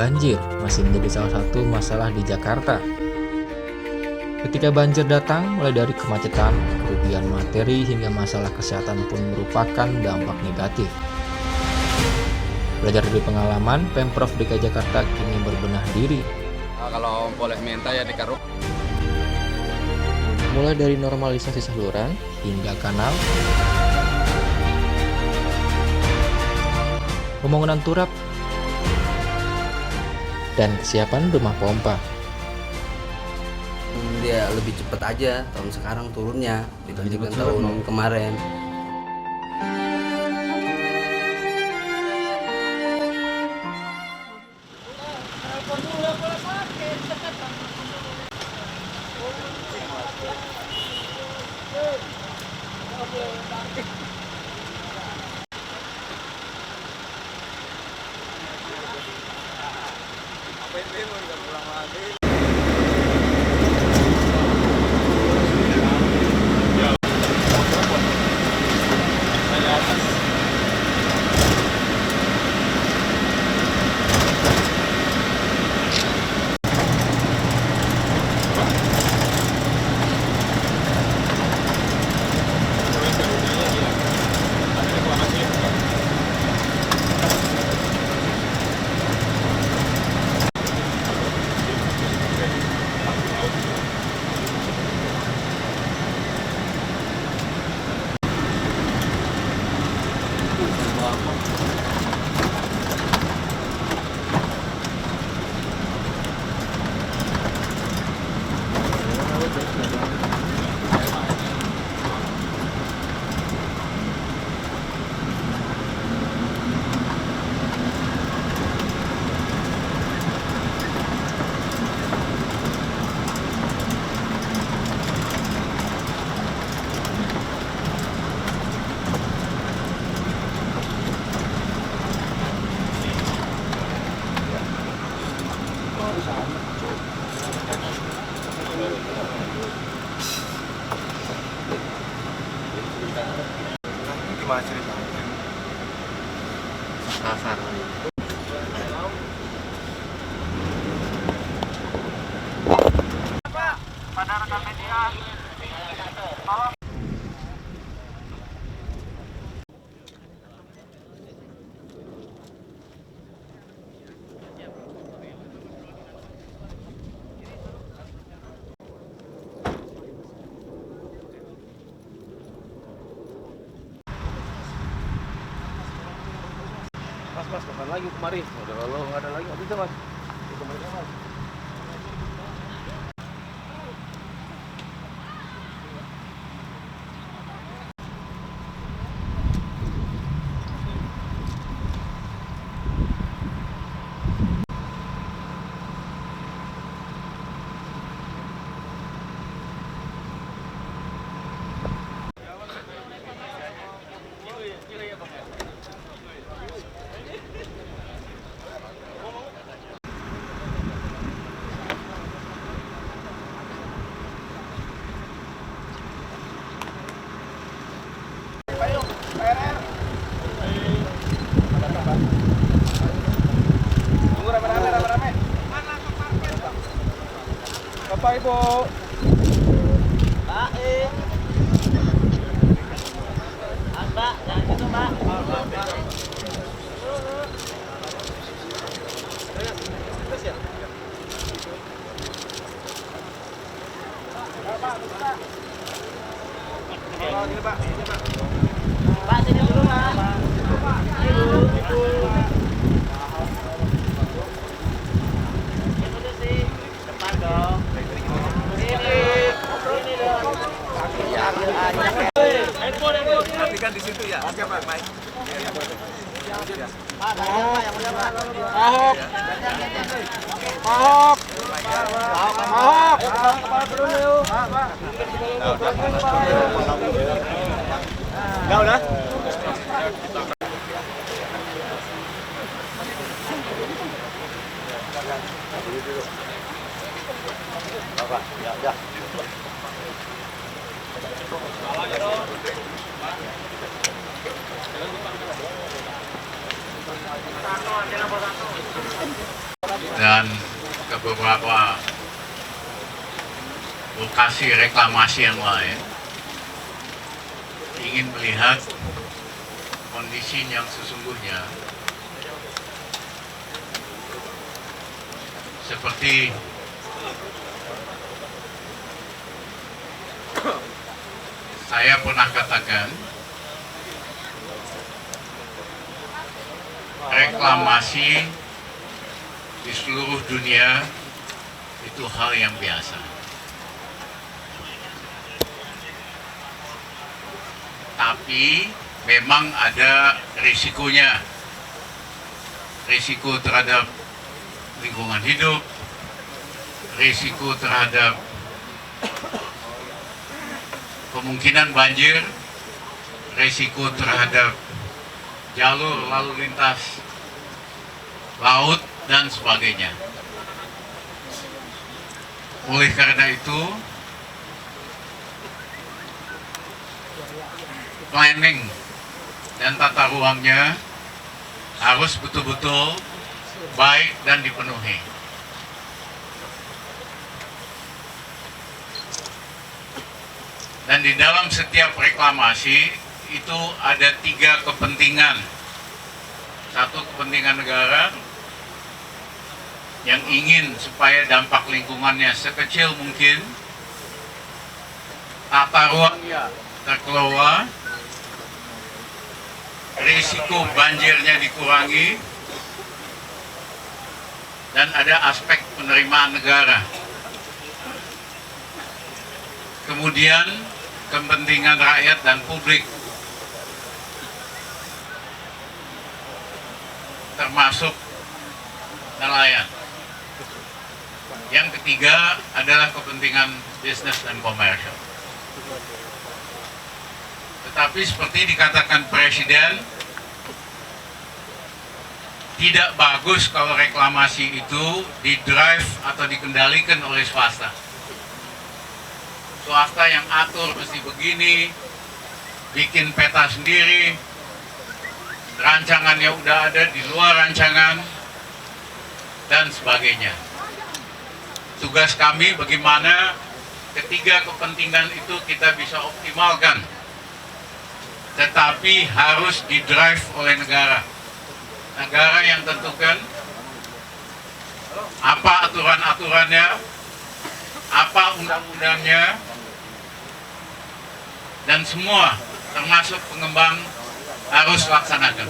Banjir masih menjadi salah satu masalah di Jakarta. Ketika banjir datang, mulai dari kemacetan, kerugian materi, hingga masalah kesehatan pun merupakan dampak negatif. Belajar dari pengalaman, Pemprov DKI Jakarta kini berbenah diri. Kalau boleh minta ya dikaruh. Mulai dari normalisasi saluran hingga kanal, pembangunan turap, dan kesiapan rumah pompa. Dia lebih cepat aja tahun sekarang turunnya dibandingkan tahun kemarin. Gimana ceritanya? Kasar. Pada rekan media, tolong. Mas, kapan lagi kemarin? Udah lalu nggak ada lagi, nggak bisa mas. Itu mereka mas. Tunggu rame-rame. Bapak Ibu. Mbak, Mbak, jangan gitu, Mbak. Pak, sini dulu, Pak. Ibu. Itu sih, depan dong. Sini dong. Nanti kan di situ ya. Oke Pak, baik. Udah. Bapak, ya. dan ke beberapa lokasi reklamasi yang lain, ingin melihat kondisi yang sesungguhnya seperti saya pernah katakan, reklamasi di seluruh dunia itu hal yang biasa. Tapi memang ada risikonya. Risiko terhadap lingkungan hidup, risiko terhadap kemungkinan banjir, risiko terhadap jalur lalu lintas laut dan sebagainya. Oleh karena itu, planning dan tata ruangnya harus betul-betul baik dan dipenuhi. Dan di dalam setiap reklamasi itu ada 3 kepentingan. Satu, kepentingan negara yang ingin supaya dampak lingkungannya sekecil mungkin, tata ruangnya terkelola, risiko banjirnya dikurangi, dan ada aspek penerimaan negara. Kemudian kepentingan rakyat dan publik, termasuk nelayan. Yang ketiga adalah kepentingan bisnis dan komersial. Tetapi seperti dikatakan Presiden, tidak bagus kalau reklamasi itu didrive atau dikendalikan oleh swasta. Swasta yang atur mesti begini, bikin peta sendiri, rancangannya udah ada di luar rancangan, dan sebagainya. Tugas kami bagaimana ketiga kepentingan itu kita bisa optimalkan, tetapi harus didrive oleh negara. Negara yang tentukan apa aturan-aturannya, apa undang-undangnya, dan semua termasuk pengembang harus laksanakan.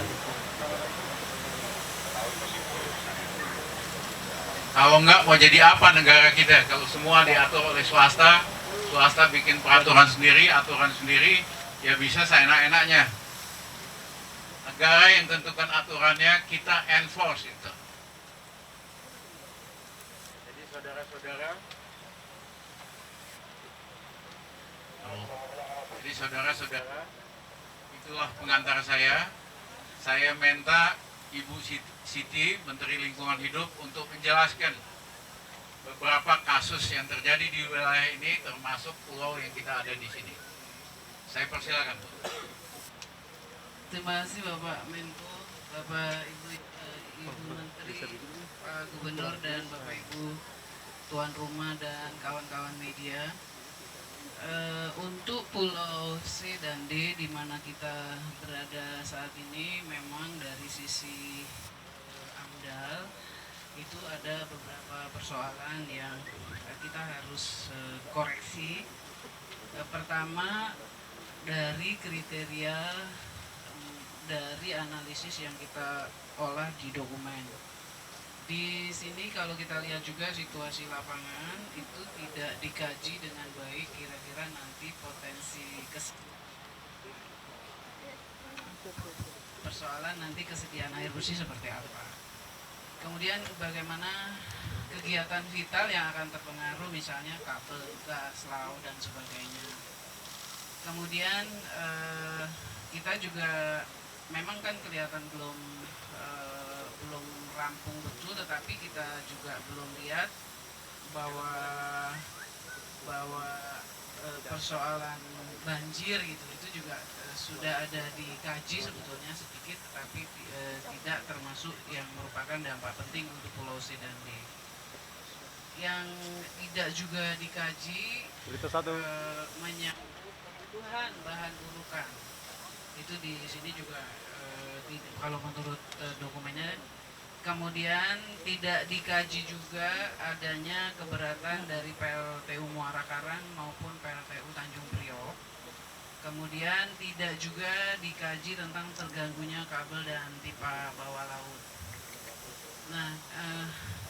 Kalau enggak, mau jadi apa negara kita kalau semua diatur oleh swasta, swasta bikin peraturan sendiri, aturan sendiri, ya bisa seenak-enaknya. Negara yang tentukan aturannya, kita enforce itu. Jadi saudara-saudara, itulah pengantar saya. Saya minta Ibu Siti, Menteri Lingkungan Hidup, untuk menjelaskan beberapa kasus yang terjadi di wilayah ini, termasuk pulau yang kita ada di sini. Saya persilakan, Bu. Terima kasih Bapak Menko, Bapak Ibu Menteri, Pak Gubernur, dan Bapak Ibu Tuan Rumah dan kawan-kawan media. Untuk Pulau C dan D di mana kita berada saat ini, memang dari sisi AMDAL itu ada beberapa persoalan yang kita harus koreksi. Pertama, dari kriteria dari analisis yang kita olah di dokumen. Di sini kalau kita lihat juga situasi lapangan itu tidak dikaji dengan baik, kira-kira nanti potensi persoalan nanti kesediaan air bersih seperti apa. Kemudian bagaimana kegiatan vital yang akan terpengaruh, misalnya kabel, gas, laut, dan sebagainya. Kemudian kita juga memang kan kelihatan belum rampung betul, tetapi kita juga belum lihat bahwa persoalan banjir gitu itu juga sudah ada dikaji sebetulnya sedikit, tetapi tidak termasuk yang merupakan dampak penting untuk Pulau C dan D. Yang tidak juga dikaji Berita satu. menyangkut kebutuhan bahan urukan. Itu di sini juga kalau menurut dokumennya. Kemudian tidak dikaji juga adanya keberatan dari PLTU Muara Karang maupun PLTU Tanjung Priok. Kemudian tidak juga dikaji tentang terganggunya kabel dan pipa bawah laut. Nah,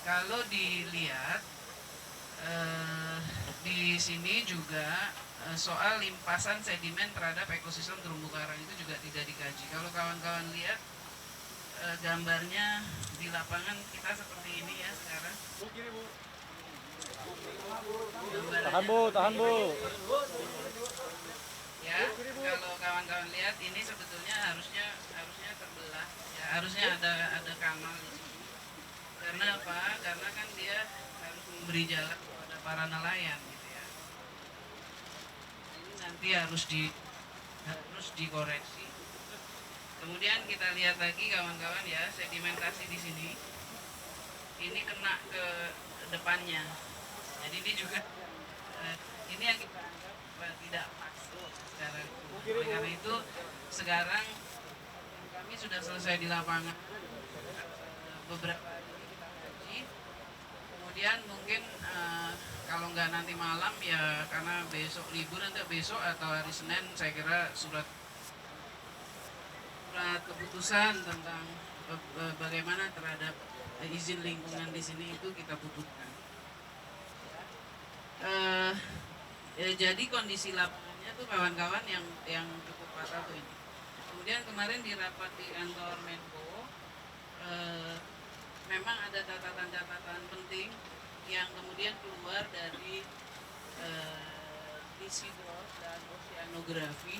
kalau dilihat di sini juga soal limpasan sedimen terhadap ekosistem terumbu karang itu juga tidak dikaji. Kalau kawan-kawan lihat gambarnya di lapangan kita seperti ini ya sekarang. Tahan bu. Ya, kalau kawan-kawan lihat ini sebetulnya harusnya terbelah. Ya, harusnya ada kanal di sini. Karena apa? Karena kan dia harus memberi jalan kepada para nelayan gitu ya. Ini nanti harus dikoreksi. Kemudian kita lihat lagi kawan-kawan ya, sedimentasi di sini. Ini kena ke depannya. Jadi ini juga ini yang kita tidak pas sekarang. Oleh karena itu sekarang kami sudah selesai di lapangan beberapa hari kita kaji. Kemudian mungkin kalau nggak nanti malam ya karena besok libur, nanti besok atau hari Senin saya kira surat keputusan tentang bagaimana terhadap izin lingkungan di sini itu kita butuhkan. Jadi kondisi lapangannya tuh kawan-kawan yang cukup parah tuh ini. Kemudian kemarin di rapat di kantor Menko memang ada catatan-catatan penting yang kemudian keluar dari Isidor dan oceanografi.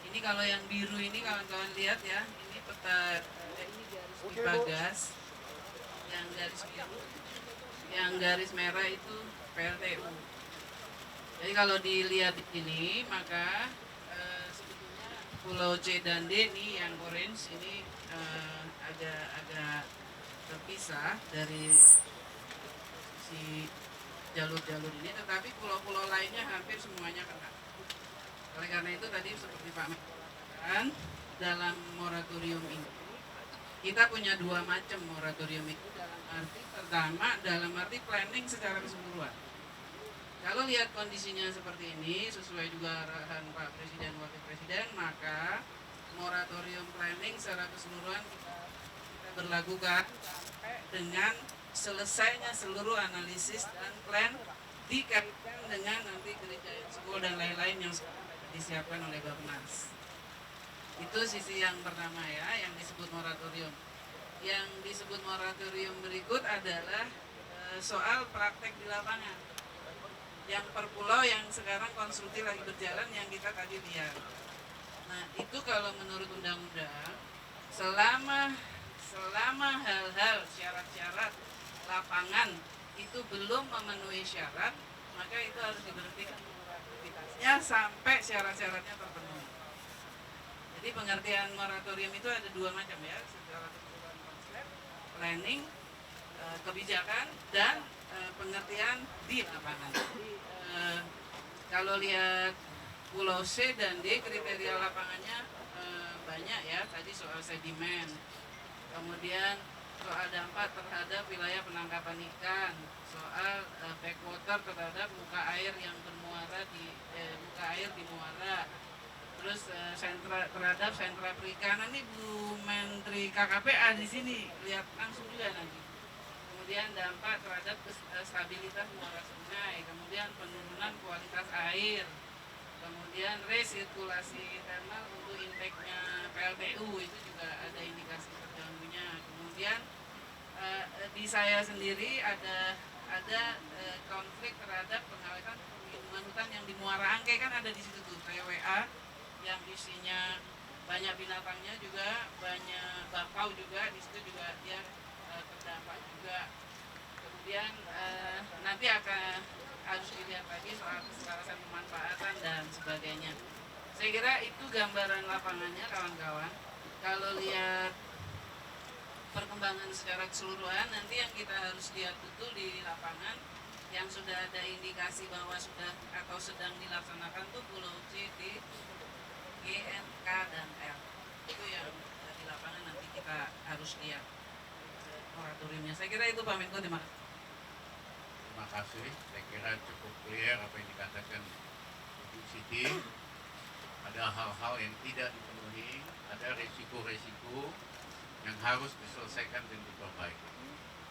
Ini kalau yang biru ini kawan-kawan lihat ya, ini peta ini garis pipa gas, yang garis biru, yang garis merah itu PLTU. Jadi kalau dilihat di sini maka sebetulnya Pulau C dan D ini yang orange ini agak terpisah dari si jalur-jalur ini, tetapi pulau-pulau lainnya hampir semuanya kena. Oleh karena itu tadi seperti Pak Menko katakan, dalam moratorium ini kita punya dua macam moratorium itu dalam arti pertama dalam arti planning secara keseluruhan. Kalau lihat kondisinya seperti ini sesuai juga arahan Pak Presiden Wakil Presiden, maka moratorium planning secara keseluruhan kita berlakukan sampai dengan selesainya seluruh analisis dan plan dikaitkan dengan nanti gereja school dan lain-lain yang disiapkan oleh Bappenas. Itu sisi yang pertama ya, yang disebut moratorium. Yang disebut moratorium berikut adalah soal praktek di lapangan. Yang per pulau yang sekarang konstruksi lagi berjalan yang kita tadi lihat. Nah itu kalau menurut undang-undang selama hal-hal syarat-syarat lapangan itu belum memenuhi syarat, maka itu harus diberhentikan aktivitasnya sampai syarat-syaratnya terpenuhi. Jadi pengertian moratorium itu ada dua macam ya, secara keseluruhan konsep, planning, kebijakan, dan pengertian di lapangan. Jadi kalau lihat Pulau C dan D kriteria lapangannya banyak ya, tadi soal sedimen, kemudian soal dampak terhadap wilayah penangkapan ikan, soal backwater terhadap muka air yang bermuara di muka air di muara, terus terhadap sentra perikanan. Ini Bu Menteri KKPA di sini lihat langsung juga nanti. Kemudian dampak terhadap stabilitas muara sungai, kemudian penurunan kualitas air, kemudian resirkulasi internal untuk intake-nya PLTU itu juga ada indikasi terganggunya. Kemudian di saya sendiri ada konflik terhadap pengawetan perlindungan hutan yang di Muara Angke, kan ada di situ tuh TWA yang isinya banyak binatangnya juga, banyak bakau juga di situ juga dia terdampak juga. Kemudian nanti harus dilihat lagi soal keselarasan pemanfaatan dan sebagainya. Saya kira itu gambaran lapangannya kawan-kawan. Kalau lihat perkembangan secara keseluruhan, nanti yang kita harus lihat betul di lapangan yang sudah ada indikasi bahwa sudah atau sedang dilaksanakan tuh Pulau C, D, G, N, K, dan L. Itu yang di lapangan nanti kita harus lihat moratoriumnya. Saya kira itu Pak Menko, terima kasih. Terima kasih, saya kira cukup clear apa yang dikatakan Ibu Siti. Ada hal-hal yang tidak dipenuhi, ada risiko-risiko yang harus diselesaikan dan diperbaiki.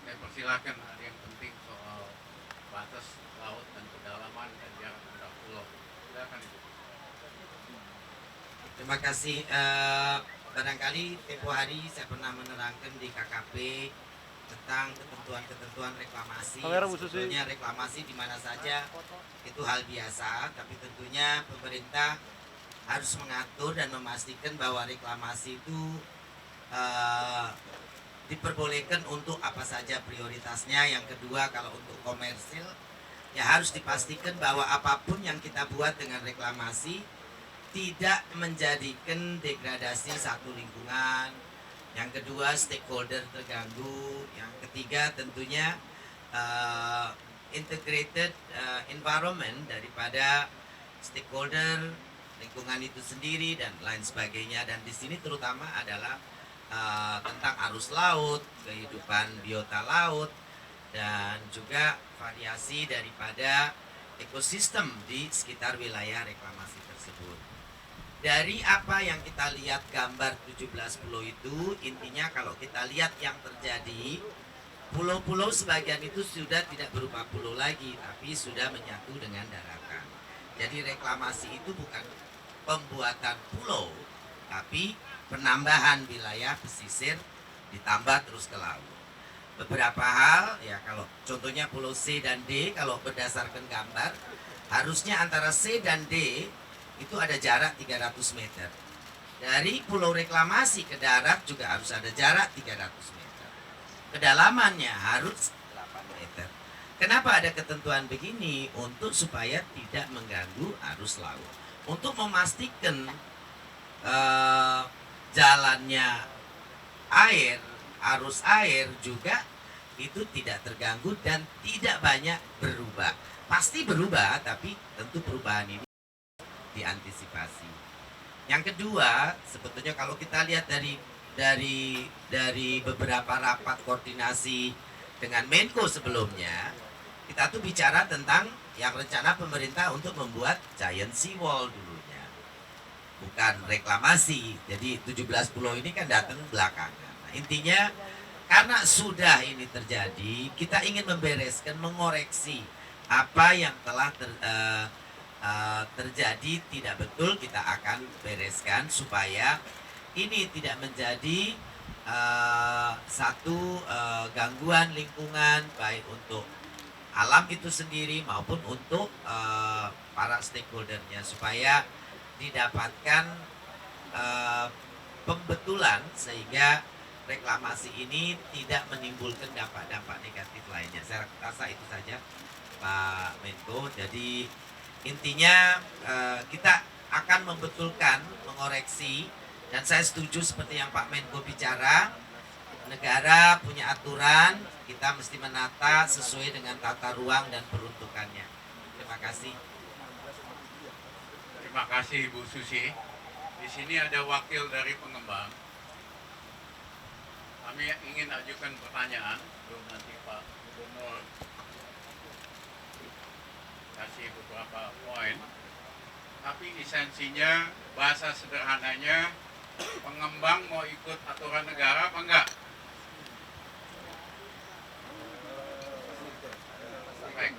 Saya persilakan, ada yang penting soal batas laut dan kedalaman dan jarak antar pulau. Silakan Ibu. Terima kasih. Barangkali tempo hari saya pernah menerangkan di KKP tentang ketentuan-ketentuan reklamasi. Sebetulnya reklamasi di mana saja itu hal biasa, tapi tentunya pemerintah harus mengatur dan memastikan bahwa reklamasi itu diperbolehkan untuk apa saja prioritasnya. Yang kedua, kalau untuk komersil ya harus dipastikan bahwa apapun yang kita buat dengan reklamasi tidak menjadikan degradasi satu lingkungan. Yang kedua, stakeholder terganggu. Yang ketiga, tentunya integrated environment daripada stakeholder, lingkungan itu sendiri dan lain sebagainya. Dan di sini terutama adalah tentang arus laut, kehidupan biota laut, dan juga variasi daripada ekosistem di sekitar wilayah reklamasi tersebut. Dari apa yang kita lihat gambar 17 pulau itu, intinya kalau kita lihat yang terjadi, pulau-pulau sebagian itu sudah tidak berupa pulau lagi, tapi sudah menyatu dengan daratan. Jadi reklamasi itu bukan pembuatan pulau, tapi penambahan wilayah pesisir ditambah terus ke laut. Beberapa hal, ya kalau contohnya pulau C dan D, kalau berdasarkan gambar, harusnya antara C dan D itu ada jarak 300 meter. Dari pulau reklamasi ke darat juga harus ada jarak 300 meter. Kedalamannya harus 8 meter. Kenapa ada ketentuan begini? Untuk supaya tidak mengganggu arus laut. Untuk memastikan jalannya air, arus air juga itu tidak terganggu dan tidak banyak berubah. Pasti berubah, tapi tentu perubahan ini diantisipasi. Yang kedua, sebetulnya kalau kita lihat dari beberapa rapat koordinasi dengan Menko sebelumnya, kita tuh bicara tentang yang rencana pemerintah untuk membuat giant seawall dulunya, bukan reklamasi. Jadi 17 pulau ini kan datang belakangan. Nah, intinya karena sudah ini terjadi, kita ingin membereskan, mengoreksi apa yang telah terjadi tidak betul. Kita akan bereskan supaya ini tidak menjadi satu gangguan lingkungan, baik untuk alam itu sendiri maupun untuk para stakeholdernya, supaya didapatkan pembetulan sehingga reklamasi ini tidak menimbulkan dampak-dampak negatif lainnya. Saya rasa itu saja Pak Menko. Jadi intinya kita akan membetulkan, mengoreksi, dan saya setuju seperti yang Pak Menko bicara, negara punya aturan, kita mesti menata sesuai dengan tata ruang dan peruntukannya. Terima kasih. Terima kasih Ibu Susi. Di sini ada wakil dari pengembang. Kami ingin ajukan pertanyaan, belum nanti Pak Gubernur kasih beberapa poin. Tapi esensinya, bahasa sederhananya, pengembang mau ikut aturan negara apa enggak? Baik.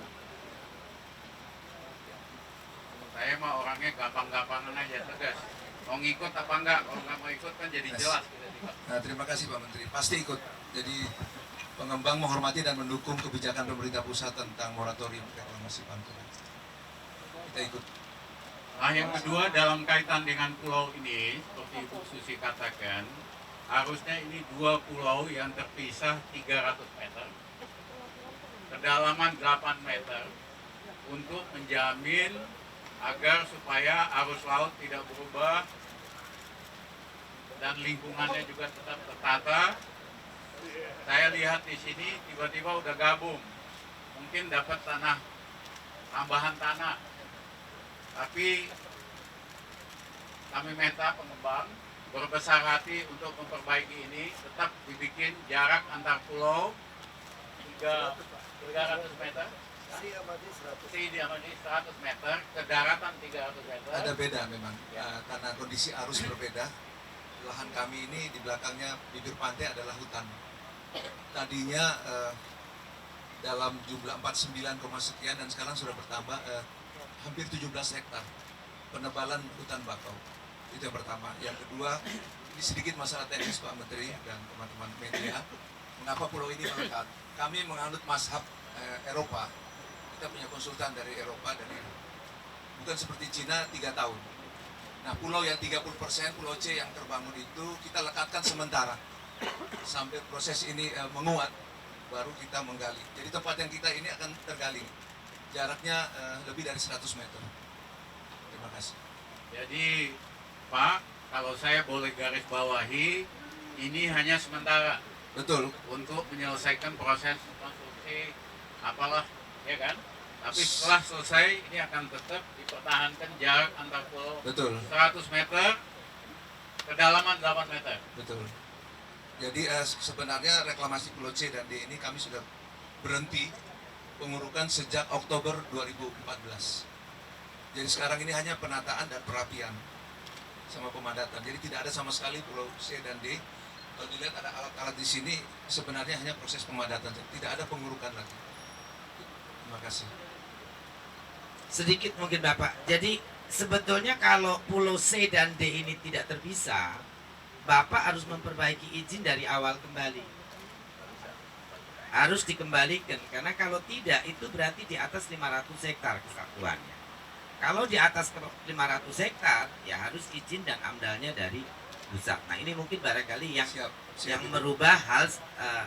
Saya mah orangnya gampang-gampangan aja, tegas. Mau ngikut apa enggak? Kalau nggak mau ikut kan jadi jelas. Nah, terima kasih Pak Menteri. Pasti ikut. Jadi pengembang menghormati dan mendukung kebijakan pemerintah pusat tentang moratorium reklamasi Pantura. Kita ikut. Nah, yang kedua, dalam kaitan dengan pulau ini, seperti Ibu Susi katakan, harusnya ini 2 pulau yang terpisah 300 meter, kedalaman 8 meter, untuk menjamin agar supaya arus laut tidak berubah dan lingkungannya juga tetap tertata. Saya lihat di sini tiba-tiba udah gabung, mungkin dapat tambahan tanah, tapi kami minta pengembang berbesar hati untuk memperbaiki ini, tetap dibikin jarak antar pulau 300 meter, di 100 meter, ke daratan 300 meter. Ada beda memang, karena kondisi arus berbeda. Lahan kami ini di belakangnya bibir pantai adalah hutan. Tadinya dalam jumlah 49, sekian dan sekarang sudah bertambah hampir 17 hektar penebalan hutan bakau. Itu yang pertama. Yang kedua, ini sedikit masalah teknis Pak Menteri dan teman-teman media. Mengapa pulau ini melekat? Kami menganut mazhab Eropa. Kita punya konsultan dari Eropa dan bukan seperti Cina 3 tahun. Nah, pulau yang 30%, Pulau C yang terbangun itu kita lekatkan sementara sampai proses ini menguat, baru kita menggali. Jadi tempat yang kita ini akan tergali, jaraknya lebih dari 100 meter. Terima kasih. Jadi Pak, kalau saya boleh garis bawahi, ini hanya sementara. Betul. Untuk menyelesaikan proses konstruksi apalah, ya kan? Tapi setelah selesai, ini akan tetap dipertahankan jarak antar pulau. Betul. 100 meter, kedalaman 8 meter. Betul. Jadi sebenarnya reklamasi Pulau C dan D ini kami sudah berhenti pengurukan sejak Oktober 2014. Jadi sekarang ini hanya penataan dan perapian sama pemadatan. Jadi tidak ada sama sekali Pulau C dan D. Kalau dilihat ada alat-alat di sini, sebenarnya hanya proses pemadatan, tidak ada pengurukan lagi. Terima kasih. Sedikit mungkin Bapak. Jadi sebetulnya kalau Pulau C dan D ini tidak terpisah, Bapak harus memperbaiki izin dari awal kembali. Harus dikembalikan, karena kalau tidak itu berarti di atas 500 hektar kesatuannya. Kalau di atas 500 hektar, ya harus izin dan amdalnya dari pusat. Nah ini mungkin barangkali yang yang merubah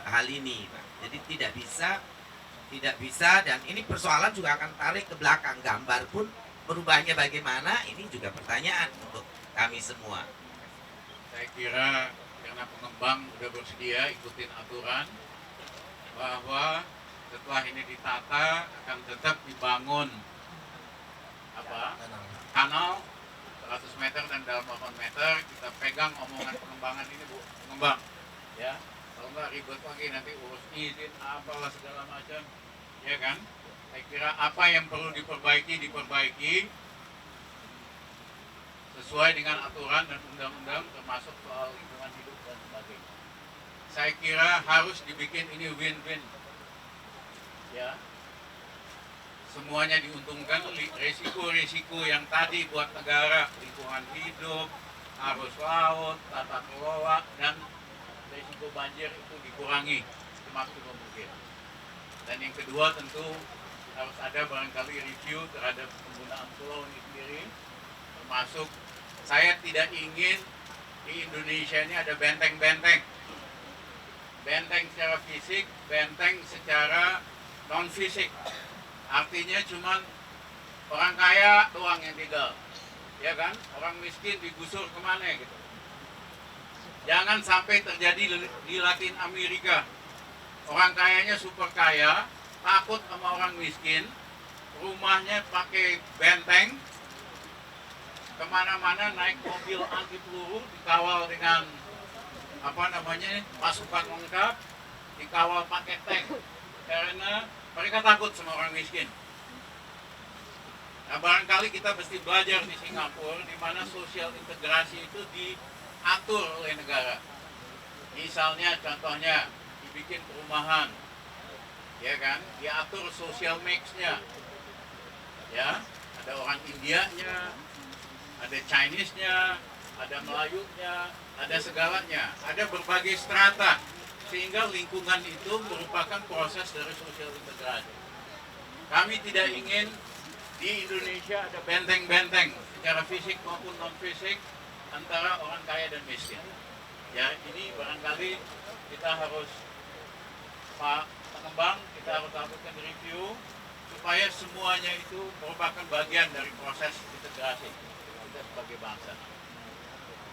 hal ini, Pak. Jadi tidak bisa dan ini persoalan juga akan tarik ke belakang. Gambar pun merubahnya bagaimana, ini juga pertanyaan untuk kami semua. Saya kira karena pengembang sudah bersedia ikutin aturan bahwa setelah ini ditata akan tetap dibangun kanal 100 meter dan dalam 8 meter. Kita pegang omongan pengembangan ini Bu, pengembang ya, kalau nggak ribet lagi nanti urus izin apalah segala macam, ya kan. Saya kira apa yang perlu diperbaiki sesuai dengan aturan dan undang-undang, termasuk soal lingkungan hidup dan sebagainya. Saya kira harus dibikin ini win-win, ya. Semuanya diuntungkan. Risiko-risiko yang tadi buat negara, lingkungan hidup, arus laut, tata kelola, dan risiko banjir itu dikurangi semaksimal mungkin. Dan yang kedua tentu harus ada barangkali review terhadap penggunaan pulau ini sendiri, termasuk saya tidak ingin di Indonesia ini ada benteng-benteng. Benteng secara fisik, benteng secara non-fisik. Artinya cuman orang kaya doang yang tinggal, ya kan? Orang miskin digusur kemana gitu. Jangan sampai terjadi di Latin Amerika. Orang kayanya super kaya, takut sama orang miskin, rumahnya pakai benteng, kemana-mana naik mobil anti peluru, dikawal dengan pasukan lengkap, dikawal pakai tank, karena mereka takut sama orang miskin. Nah, barangkali kita mesti belajar di Singapura, di mana sosial integrasi itu diatur oleh negara. Misalnya, contohnya, dibikin perumahan, ya kan? Diatur social mix-nya, ya. Ada orang Indianya, ada Chinese-nya, ada Melayunya, ada segalanya. Ada berbagai strata, sehingga lingkungan itu merupakan proses dari sosial integrasi. Kami tidak ingin di Indonesia ada benteng-benteng secara fisik maupun non-fisik antara orang kaya dan miskin. Ya, ini barangkali kita harus, Pak Pengembang, kita harus lakukan review supaya semuanya itu merupakan bagian dari proses integrasi kita sebagai bangsa.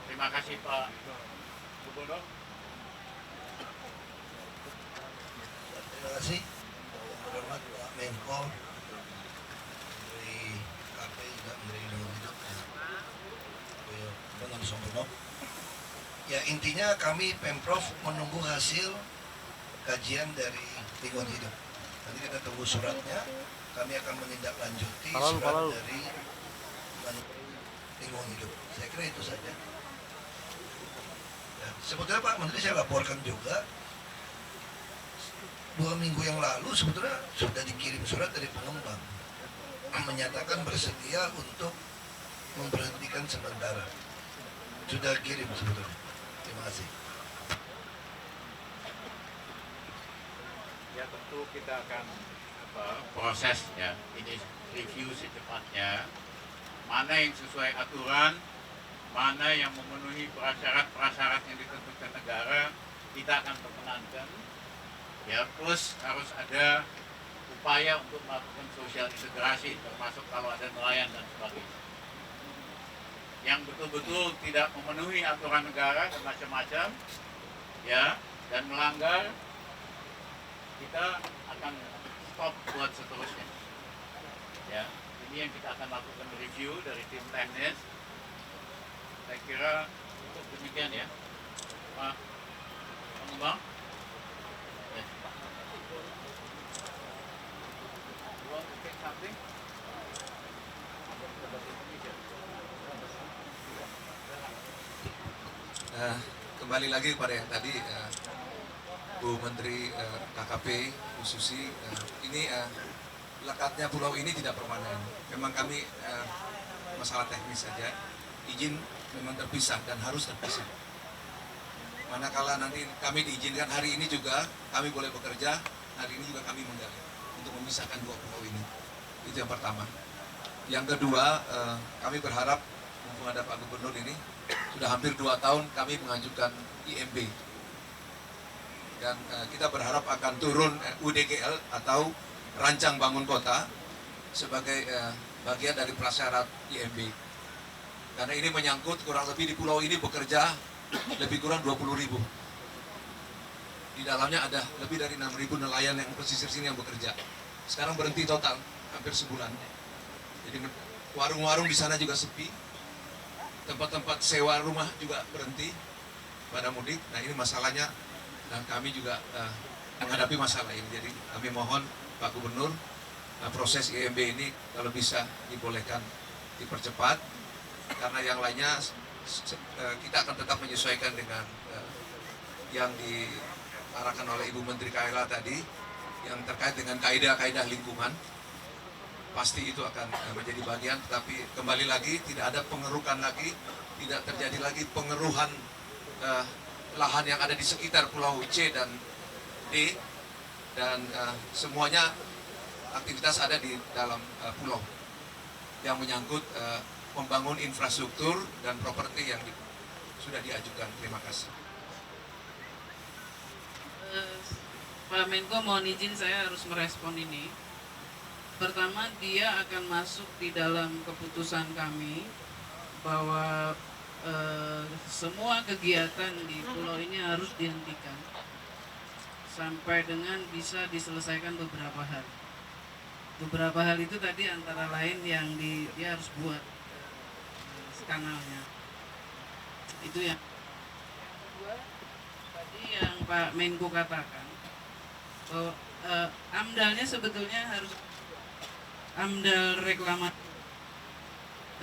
Terima kasih Pak Gubernur. Terima kasih. Hormat Pak Menko, Menteri KP juga Menteri Lingkungan Hidup dengan Sumberno. Ya intinya kami Pemprov menunggu hasil kajian dari lingkungan hidup. Nanti kita tunggu suratnya. Kami akan menindaklanjuti surat dari lingkungan hidup. Saya kira itu saja. Ya, sebetulnya Pak Menteri saya laporkan juga 2 minggu yang lalu sebetulnya sudah dikirim surat dari pengembang menyatakan bersedia untuk memberhentikan sementara. Sudah kirim sebetulnya. Terima kasih. Ya tentu kita akan proses ya ini review secepatnya, mana yang sesuai aturan, mana yang memenuhi prasyarat yang ditentukan negara, kita akan perkenankan. Ya, plus harus ada upaya untuk melakukan sosial integrasi, termasuk kalau ada nelayan dan sebagainya. Yang betul-betul tidak memenuhi aturan negara dan macam-macam, ya, dan melanggar, kita akan stop buat seterusnya. Ya, ini yang kita akan lakukan review dari tim teknis. Saya kira cukup demikian ya, Pak Pengembang. Kembali lagi kepada yang tadi Bu Menteri KKP Bu Susi, ini lekatnya pulau ini tidak permanen. Memang kami masalah teknis saja, izin memang terpisah dan harus terpisah. Manakala nanti kami diizinkan hari ini juga kami boleh bekerja, hari ini juga kami menggali untuk memisahkan 2 pulau ini. Itu yang pertama. Yang kedua, kami berharap mumpung ada Pak Gubernur ini, sudah hampir 2 tahun kami mengajukan IMB. Dan kita berharap akan turun UDGL atau Rancang Bangun Kota sebagai bagian dari prasyarat IMB. Karena ini menyangkut kurang lebih di pulau ini bekerja lebih kurang 20.000. Di dalamnya ada lebih dari 6.000 nelayan yang pesisir sini yang bekerja. Sekarang berhenti total, hampir sebulan. Jadi warung-warung di sana juga sepi, tempat-tempat sewa rumah juga berhenti pada mudik. Nah ini masalahnya, dan kami juga menghadapi masalah ini. Jadi kami mohon Pak Gubernur, proses IMB ini kalau bisa dibolehkan dipercepat, karena yang lainnya kita akan tetap menyesuaikan dengan yang diarahkan oleh Ibu Menteri KLA tadi, yang terkait dengan kaidah-kaidah lingkungan. Pasti itu akan menjadi bagian, tetapi kembali lagi tidak ada pengerukan lagi, tidak terjadi lagi pengeruhan lahan yang ada di sekitar pulau C dan D, dan semuanya aktivitas ada di dalam pulau yang menyangkut membangun infrastruktur dan properti yang sudah diajukan. Terima kasih. Pak Menko, mohon izin saya harus merespon ini. Pertama, dia akan masuk di dalam keputusan kami bahwa semua kegiatan di pulau ini harus dihentikan sampai dengan bisa diselesaikan beberapa hal. Beberapa hal itu tadi antara lain yang dia harus buat kanalnya. Itu yang kedua, tadi yang Pak Menko katakan bahwa AMDAL-nya sebetulnya harus AMDAL reklamasi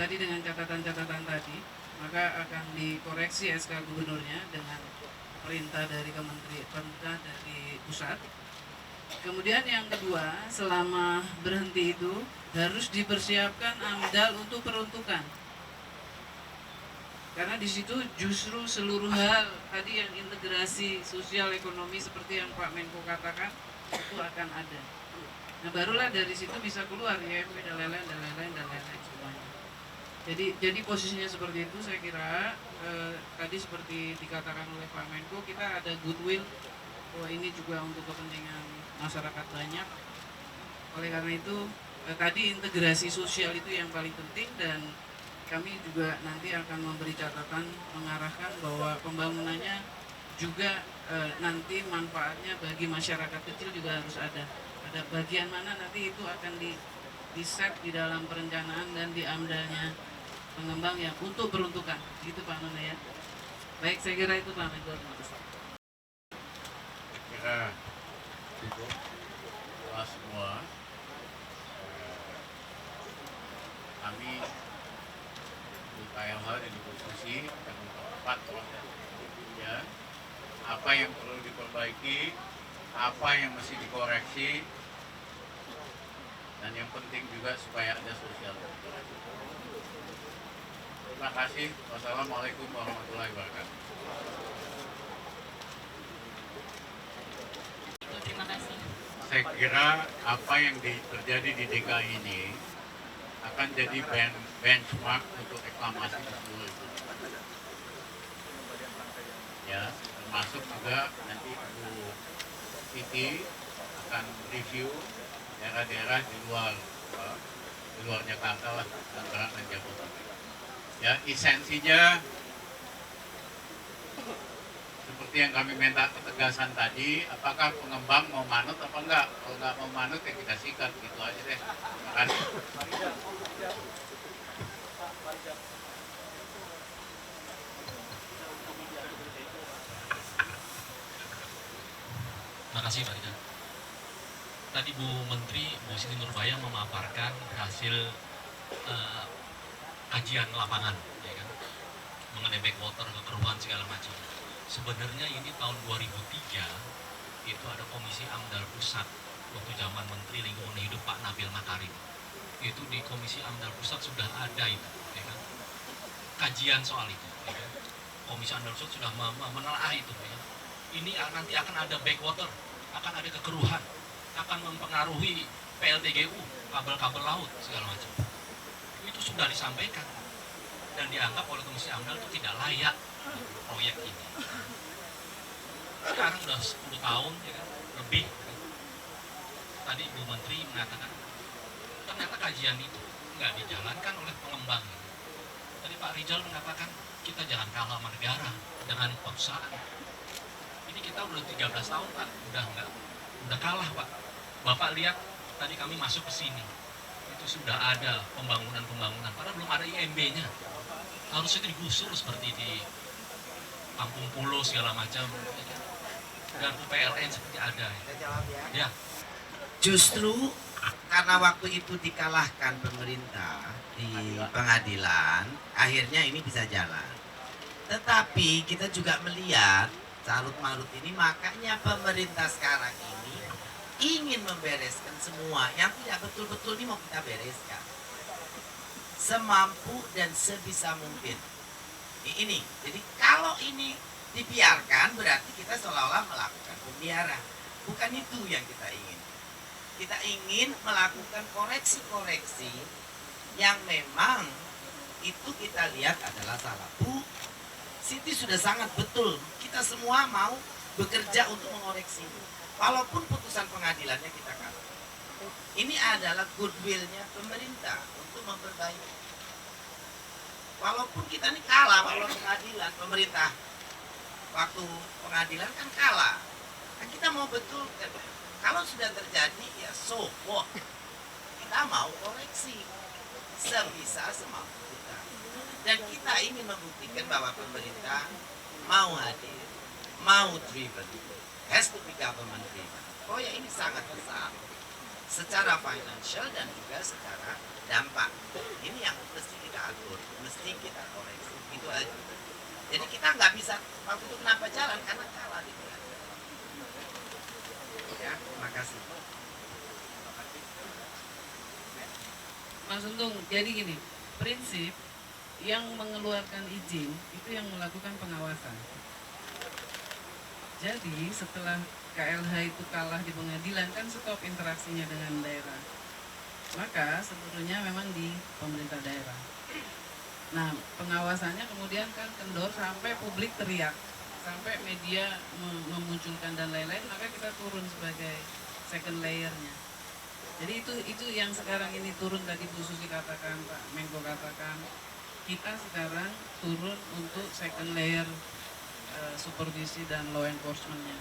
tadi dengan catatan-catatan tadi, maka akan dikoreksi SK Gubernurnya dengan perintah dari pemerintah dari pusat. Kemudian yang kedua, selama berhenti itu harus dipersiapkan AMDAL untuk peruntukan. Karena di situ justru seluruh hal tadi yang integrasi sosial ekonomi seperti yang Pak Menko katakan itu akan ada. Nah barulah dari situ bisa keluar IMB dan lain-lain semuanya. Jadi posisinya seperti itu, saya kira tadi seperti dikatakan oleh Pak Menko, kita ada goodwill bahwa ini juga untuk kepentingan masyarakat banyak. Oleh karena itu tadi integrasi sosial itu yang paling penting, dan kami juga nanti akan memberi catatan mengarahkan bahwa pembangunannya juga nanti manfaatnya bagi masyarakat kecil juga harus ada. Ada bagian mana nanti itu akan di set di dalam perencanaan dan di amdalnya pengembang ya untuk peruntukan. Gitu Pak Nona ya. Baik, saya kira itu Pak Menko. Terima kasih. Kira cukup kelas semua. Kami di KLH dan di posisi akan mempercepat ya apa yang perlu diperbaiki, apa yang mesti dikoreksi, dan yang penting juga supaya ada sosial. Terima kasih. Wassalamualaikum warahmatullahi wabarakatuh. Terima kasih. Saya kira apa yang terjadi di DKI ini akan jadi benchmark untuk reklamasi di seluruh Indonesia. Ya, termasuk juga nanti Bu Siti akan review daerah-daerah di luar Jakarta lah, Tangerang dan Jabodetabek. Ya, esensinya seperti yang kami minta ketegasan tadi, apakah pengembang mau manut apa enggak? Kalau enggak mau manut ya kita sikat, gitu aja deh. Terima kasih. Terima kasih Pak Ida. Tadi Bu Menteri, Bu Siti Nurbaya memaparkan hasil kajian lapangan, ya kan, mengenai backwater, kekeruan segala macam. Sebenarnya ini tahun 2003 itu ada Komisi AMDAL Pusat waktu zaman Menteri Lingkungan Hidup Pak Nabil Makarim. Itu di Komisi AMDAL Pusat sudah ada itu, ya kan, kajian soal itu. Ya kan. Komisi AMDAL Pusat sudah menelaah itu. Ya kan. Ini nanti akan ada backwater, akan ada kekeruhan, akan mempengaruhi PLTGU, kabel-kabel laut segala macam. Itu sudah disampaikan dan dianggap oleh Komisi AMDAL itu tidak layak proyek ini. Sekarang sudah 10 tahun ya kan, lebih. Tadi Bu Menteri mengatakan ternyata kajian itu nggak dijalankan oleh pengembang. Tadi Pak Rizal mengatakan kita jangan kalah sama negara dengan perusahaan. Ini kita udah 13 tahun Pak, udah kalah Pak. Bapak lihat tadi kami masuk ke sini, itu sudah ada pembangunan, padahal belum ada IMB-nya. Harusnya digusur seperti di Kampung Pulo segala macam, dan PLN seperti ada. Ya. Justru karena waktu itu dikalahkan pemerintah di pengadilan, akhirnya ini bisa jalan. Tetapi kita juga melihat carut marut ini, makanya pemerintah sekarang ini ingin membereskan semua yang tidak betul-betul ini mau kita bereskan semampu dan sebisa mungkin. Ini, jadi kalau ini dibiarkan berarti kita seolah-olah melakukan pembiaran. Bukan itu yang kita ingin. Kita ingin melakukan koreksi-koreksi yang memang itu kita lihat adalah salah. Bu Siti sudah sangat betul. Kita semua mau bekerja untuk mengoreksi. Walaupun putusan pengadilannya kita kalah. Ini adalah goodwill-nya pemerintah untuk memperbaiki. Walaupun kita ini kalah, walau pengadilan, pemerintah waktu pengadilan kan kalah. Nah, kita mau betul, kalau sudah terjadi ya so what? Kita mau koreksi sebisa semampu kita. Dan kita ingin membuktikan bahwa pemerintah mau hadir, mau driven, has to be government driven. Oh ya, ini sangat besar secara financial dan juga secara dampak. Ini yang mesti kita atur, mesti kita koreksi. Itu aja. Jadi kita nggak bisa waktu itu kenapa jalan, karena kalah di pengadilan. Ya, terima kasih. Mas Untung, jadi gini, prinsip yang mengeluarkan izin itu yang melakukan pengawasan. Jadi setelah KLH itu kalah di pengadilan kan stop interaksinya dengan daerah. Maka sebetulnya memang di pemerintah daerah. Nah, pengawasannya kemudian kan kendor sampai publik teriak, sampai media memunculkan dan lain-lain, maka kita turun sebagai second layernya. Jadi itu yang sekarang ini turun tadi Bu Susi katakan, Pak Menko katakan, kita sekarang turun untuk second layer supervisi dan law enforcement-nya.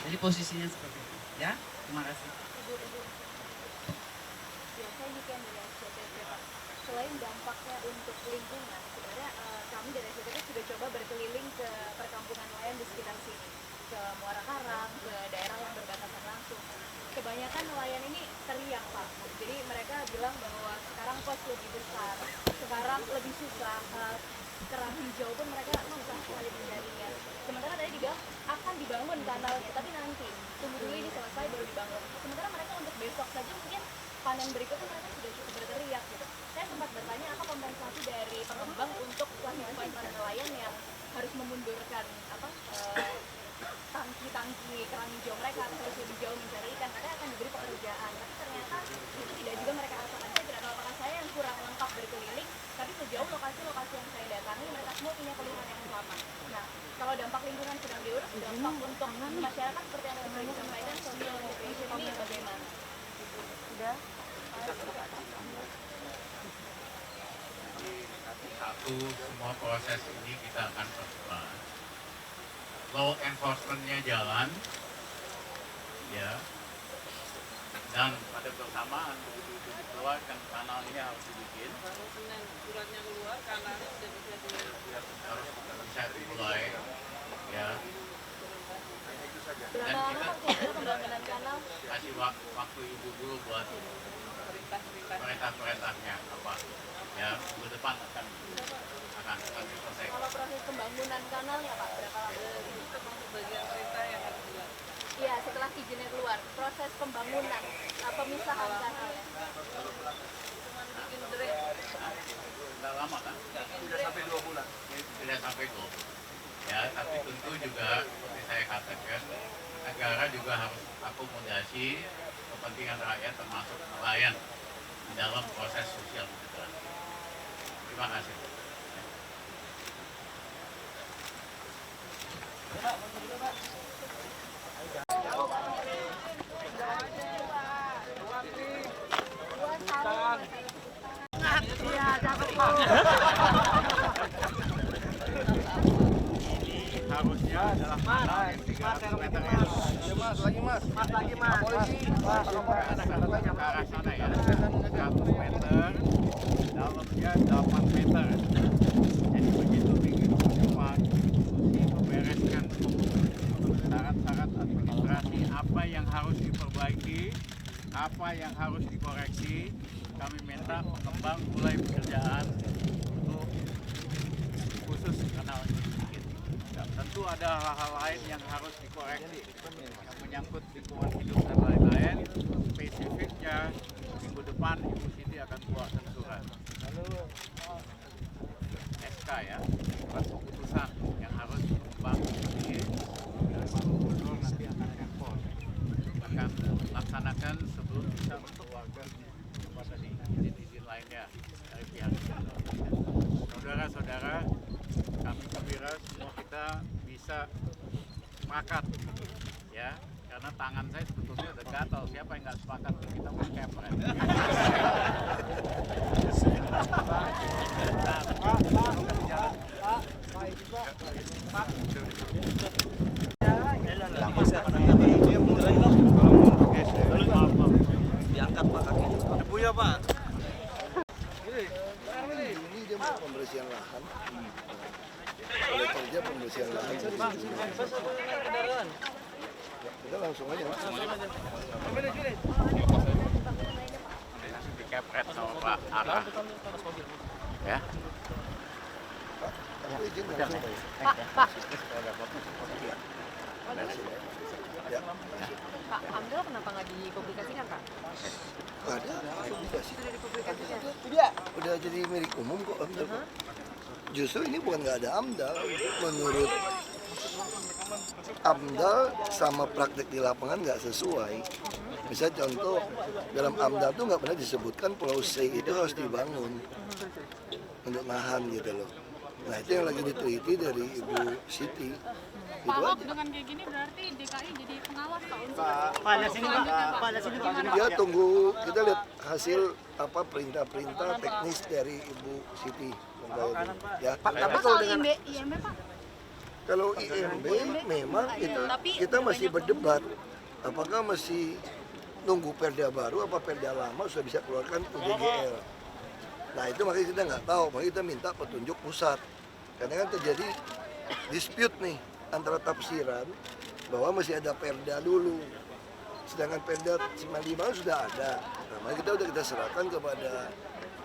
Jadi posisinya seperti itu. Ya, terima kasih. Ya, saya juga melihat CTP, Pak. Selain dampaknya untuk lingkungan, sebenarnya kami dari CTP sudah coba berkeliling ke perkampungan nelayan di sekitar sini, ke Muara Karang, ke daerah yang berbatasan langsung. Kebanyakan nelayan ini teriak, Pak. Jadi mereka bilang bahwa sekarang kos lebih besar, sekarang lebih susah, kerang hijau pun mereka susah sekali mencarinya. Sementara tadi dibilang akan dibangun kanalnya, tapi nanti tunggu dulu ini selesai baru dibangun. Sementara mereka untuk besok saja mungkin panen berikutnya mereka sudah cukup berteriak gitu. Saya sempat bertanya apa kompensasi dari pengembang untuk kewajiban para nelayan yang harus memundurkan tangki-tangki kerang hijau mereka harus lebih jauh mencari ikan, katanya akan diberi pekerjaan, tapi ternyata itu tidak juga mereka rasakan. Saya tidak tahu apakah saya yang kurang lengkap berkeliling, tapi sejauh lokasi-lokasi yang saya datangi mereka semua punya keluhan yang sama. Nah, kalau dampak lingkungan sedang diurus, dampak untuk masyarakat seperti yang tadi disampaikan, social integration ini bagaimana? Sudah? Satu, semua proses ini kita akan percepat. Law enforcement-nya jalan, ya, dan pada bersamaan begitu itu dikeluarkan kanal ini harus dibikin. Kalau Senin suratnya keluar, kanalnya sudah bisa dimulai, ya. Dan Berapa lama kita pembangunan kanal? kasih waktu ibu dulu buat perintah-perintahnya apa, ya, minggu depan akan selesai. Kalau proses pembangunan kanalnya Pak, berapa lama? itu termasuk bagian perintah yang harus dilakukan. Iya, setelah izinnya keluar, proses pembangunan, pemisahan kanalnya. Cuman bikin drain. Nggak lama kan? Sudah sampai 2 bulan. Tidak sampai 2 bulan. Ya, tapi tentu juga seperti saya katakan, negara juga harus akomodasi kepentingan rakyat termasuk nelayan di dalam proses sosial integrasi. Terima kasih. Harusnya adalah mana yang 300 meter ya. Mas, lagi mas. Polisi. Ke arah sana ya. 100 meter, dalamnya 8 meter. Jadi begitu ingin cepat membereskan syarat-syarat administrasi apa yang harus diperbaiki, apa yang harus dikoreksi, kami minta pengembang mulai pekerjaan untuk khusus kanal ini. Tentu ada hal-hal lain yang harus dikoreksi yang menyangkut lingkungan hidup dan lain-lain. Spesifiknya minggu depan Ibu Siti akan keluarkan surat SK ya, surat keputusan yang harus pengembang ini gubernur nanti akan ekspor, akan laksanakan sebelum bisa mengeluarkan kepada izin lainnya dari pihak saudara-saudara. Kami gembira semua kita bisa sepakat ya, karena tangan saya sebetulnya udah gatal. Siapa yang nggak sepakat kita mau kepret. Diangkat Pak kakinya. Debu ya Pak. Ini dia mau pembersihan lahan. Kalau kerja pembersihan lahan. Kita langsung aja Mas. Langsung dikepret sama Pak Arah. Ya. Aku izin langsung Pak. Ya. Pak, AMDAL kenapa nggak dipublikasikan Pak? Ada publikasi. Sudah dipublikasikan? Udah jadi milik umum kok AMDAL. Justru ini bukan nggak ada AMDAL. Menurut AMDAL sama praktek di lapangan nggak sesuai. Misalnya contoh, dalam AMDAL tuh nggak pernah disebutkan Pulau C itu harus dibangun untuk nahan gitu loh. Nah itu yang lagi diteliti dari Ibu Siti. Pak Ahok dengan kayak gini berarti DKI jadi pengawas Pak untuk Pak, lihat sini Pak. Pak, lihat sini Pak. Ya tunggu, kita lihat hasil apa perintah-perintah teknis dari Ibu Siti. Ya. Pak soal IMB Pak? Kalau IMB memang kita masih berdebat apakah masih nunggu perda baru apa perda lama sudah bisa keluarkan UDGL. Nah itu makanya kita nggak tahu, makanya kita minta petunjuk pusat. Karena kan terjadi dispute nih antara tafsiran bahwa masih ada perda dulu. Sedangkan perda 95 sudah ada. Nah makanya kita serahkan kepada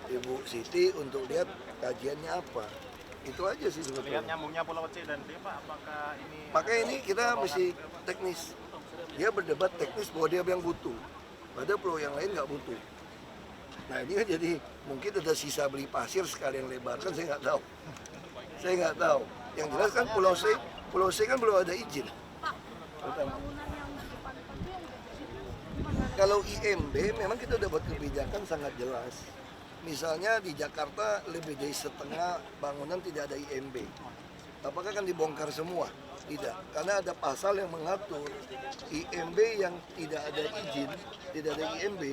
Ibu Siti untuk lihat kajiannya apa. Itu aja sih sebetulnya. Lihat nyambungnya Pulau C dan D Pak, apakah ini... Makanya ini kita mesti teknis. Dia berdebat teknis bahwa dia yang butuh. Pada pulau yang lain nggak butuh. Nah ini kan jadi mungkin ada sisa beli pasir sekalian lebarkan, saya nggak tahu. Saya nggak tahu. Yang jelas kan Pulau C kan belum ada izin. Kalau IMB memang kita udah buat kebijakan sangat jelas. Misalnya di Jakarta lebih dari setengah bangunan tidak ada IMB. Apakah akan dibongkar semua? Tidak, karena ada pasal yang mengatur IMB yang tidak ada izin, tidak ada IMB,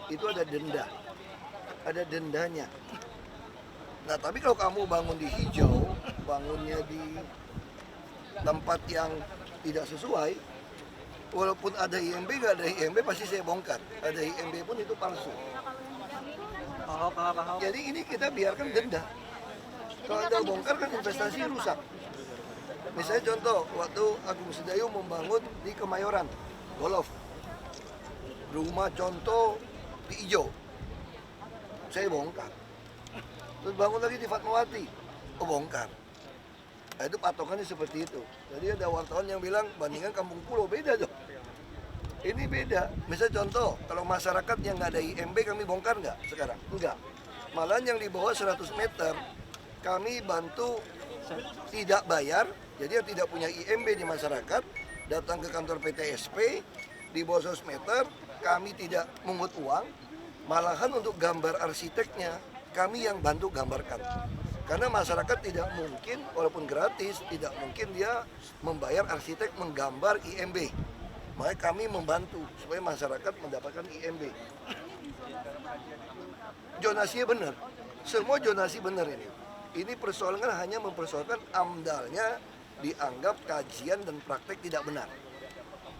itu ada denda. Ada dendanya. Nah, tapi kalau kamu bangun di hijau, bangunnya di tempat yang tidak sesuai, walaupun ada IMB, nggak ada IMB, pasti saya bongkar. Ada IMB pun itu palsu. Jadi ini kita biarkan denda. Kalau ada bongkar kan investasi rusak. Misalnya contoh, waktu Agung Sedayu membangun di Kemayoran, Golf. Rumah contoh di Ijo. Saya bongkar. Terus bangun lagi di Fatmawati, bongkar. Nah, itu patokannya seperti itu. Jadi ada wartawan yang bilang, bandingkan kampung pulau, beda dong. Ini beda. Misalnya contoh, kalau masyarakat yang nggak ada IMB, kami bongkar nggak sekarang? Enggak. Malahan yang di bawah 100 meter, kami bantu tidak bayar. Jadi yang tidak punya IMB di masyarakat, datang ke kantor PTSP, di bawah 100 meter, kami tidak mengut uang. Malahan untuk gambar arsiteknya, kami yang bantu gambarkan. Karena masyarakat tidak mungkin, walaupun gratis, tidak mungkin dia membayar arsitek menggambar IMB. Makanya kami membantu supaya masyarakat mendapatkan IMB. Zonasinya benar, semua zonasi benar ini. Ini persoalan kan hanya mempersoalkan AMDAL-nya dianggap kajian dan praktek tidak benar.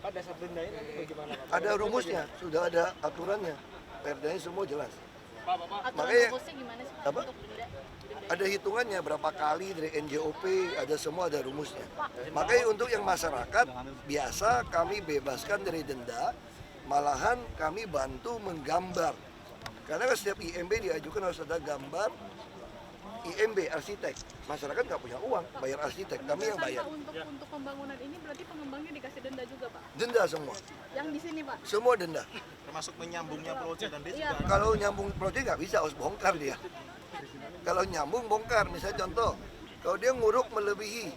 Pak, dasar denda ini bagaimana Pak? Ada rumusnya, sudah ada aturannya, perdanya semua jelas. Aturan Makanya rumusnya gimana sih Pak apa? untuk denda? Ada hitungannya berapa kali dari NJOP, ada semua ada rumusnya. Makanya untuk yang masyarakat biasa kami bebaskan dari denda, malahan kami bantu menggambar. Karena kan setiap IMB diajukan harus ada gambar IMB arsitek. Masyarakat nggak punya uang bayar arsitek, kami yang bayar. Untuk pembangunan ini berarti pengembangnya dikasih denda juga Pak? Denda semua. Yang di sini Pak? Semua denda. Termasuk menyambungnya Pulau C dan D Iya. juga. Kalau nyambung proyek nggak bisa, harus bongkar dia. Kalau nyambung bongkar, misalnya contoh, kalau dia nguruk melebihi,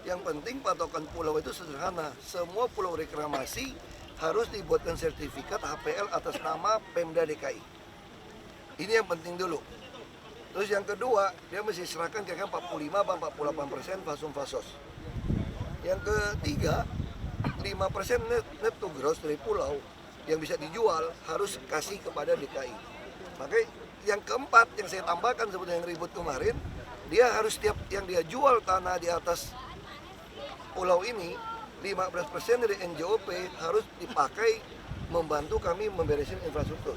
yang penting patokan pulau itu sederhana. Semua pulau reklamasi harus dibuatkan sertifikat HPL atas nama Pemda DKI. Ini yang penting dulu. Terus yang kedua, dia mesti serahkan kira-kira 45-48% fasum fasos. Yang ketiga, 5% net to gross dari pulau yang bisa dijual harus kasih kepada DKI. Makanya yang keempat yang saya tambahkan seperti yang ribut kemarin, dia harus setiap yang dia jual tanah di atas pulau ini, 15% dari NJOP harus dipakai membantu kami memberesin infrastruktur.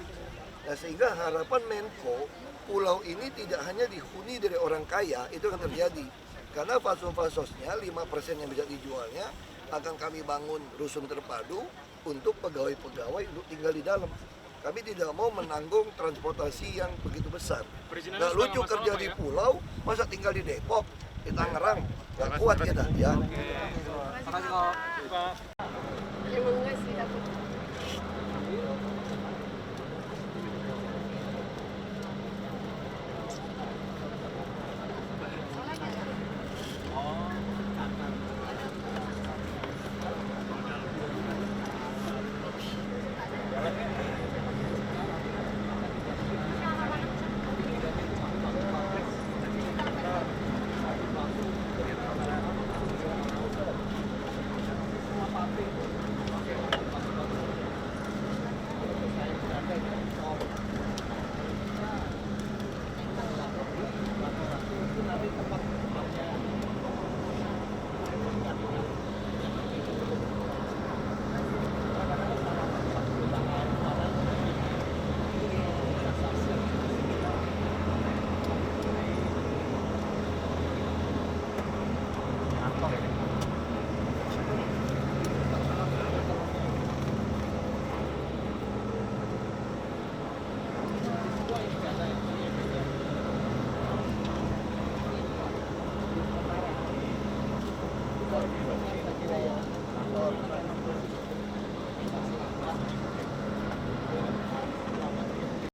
Nah, sehingga harapan Menko, pulau ini tidak hanya dihuni dari orang kaya, itu akan terjadi. Karena fasum-fasosnya, 5% yang bisa dijualnya, akan kami bangun rusun terpadu untuk pegawai-pegawai untuk tinggal di dalam. Kami tidak mau menanggung transportasi yang begitu besar. Nggak lucu kerja di pulau, masa tinggal di Depok, di Tangerang, nggak kuat kita. Ya. Terima kasih Pak. Emang enggak sih, takut